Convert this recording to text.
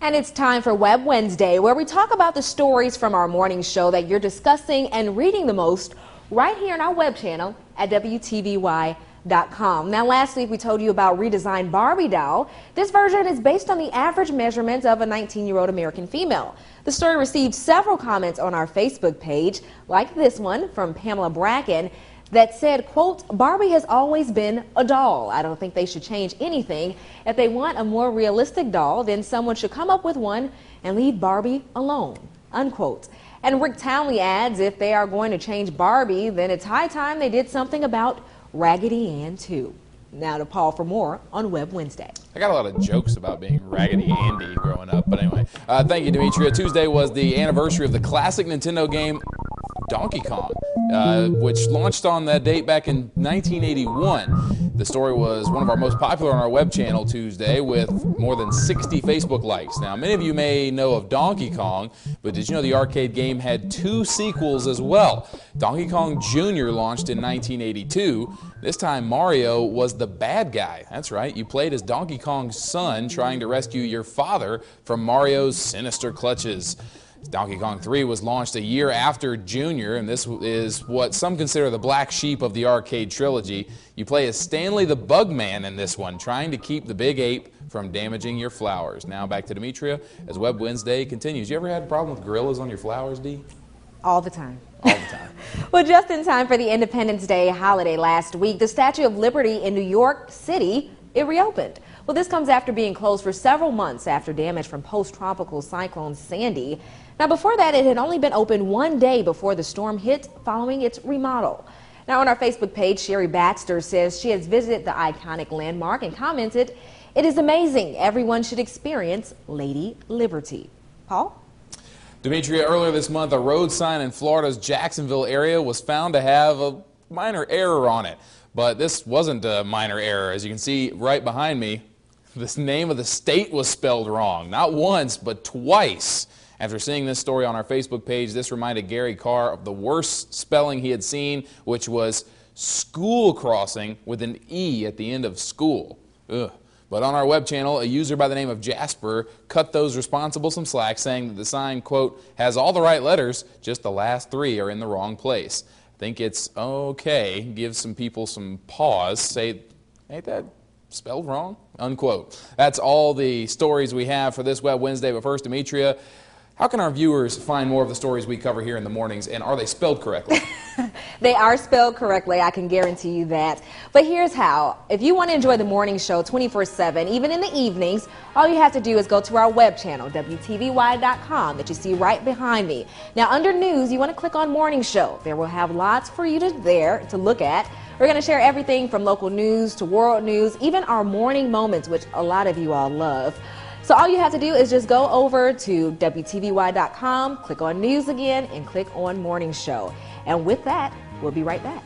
And it's time for Web Wednesday, where we talk about the stories from our morning show that you're discussing and reading the most right here on our web channel at WTVY.com. Now, last week we told you about redesigned Barbie doll. This version is based on the average measurements of a 19-year-old American female. The story received several comments on our Facebook page, like this one from Pamela Bracken, that said, quote, Barbie has always been a doll. I don't think they should change anything. If they want a more realistic doll, then someone should come up with one and leave Barbie alone, unquote. And Rick Townley adds, if they are going to change Barbie, then it's high time they did something about Raggedy Ann too. Now to Paul for more on Web Wednesday. I got a lot of jokes about being Raggedy Andy growing up, but anyway. Thank you, Demetria. Tuesday was the anniversary of the classic Nintendo game Donkey Kong, which launched on that date back in 1981. The story was one of our most popular on our web channel Tuesday, with more than 60 Facebook likes. Now, many of you may know of Donkey Kong, but did you know the arcade game had 2 sequels as well? Donkey Kong Jr. launched in 1982. This time Mario was the bad guy. That's right, you played as Donkey Kong's son trying to rescue your father from Mario's sinister clutches. Donkey Kong 3 was launched a year after Junior, and this is what some consider the black sheep of the arcade trilogy. You play as Stanley the Bugman in this one, trying to keep the big ape from damaging your flowers. Now back to Demetria as Web Wednesday continues. You ever had a problem with gorillas on your flowers, Dee? All the time. All the time. Well, just in time for the Independence Day holiday last week, the Statue of Liberty in New York City, it reopened. Well, this comes after being closed for several months after damage from post-tropical cyclone Sandy. Now, before that, it had only been open one day before the storm hit following its remodel. Now, on our Facebook page, Sherry Baxter says she has visited the iconic landmark and commented, "It is amazing. Everyone should experience Lady Liberty." Paul? Demetria, earlier this month, a road sign in Florida's Jacksonville area was found to have a minor error on it. But this wasn't a minor error. As you can see right behind me, the name of the state was spelled wrong. Not once, but twice. After seeing this story on our Facebook page, this reminded Gary Carr of the worst spelling he had seen, which was school crossing with an E at the end of school. Ugh. But on our web channel, a user by the name of Jasper cut those responsible some slack, saying that the sign, quote, has all the right letters, just the last 3 are in the wrong place. I think it's okay. Give some people some pause. Say, ain't that spelled wrong? Unquote. That's all the stories we have for this Web Wednesday. But first, Demetria, how can our viewers find more of the stories we cover here in the mornings, and are they spelled correctly? They are spelled correctly, I can guarantee you that. But here's how. If you want to enjoy the morning show 24/7, even in the evenings, all you have to do is go to our web channel, WTVY.com, that you see right behind me. Now, under news, you want to click on morning show. There will have lots for you to look at. We're going to share everything from local news to world news, even our morning moments, which a lot of you all love. So all you have to do is just go over to WTVY.com, click on news again, and click on morning show. And with that, we'll be right back.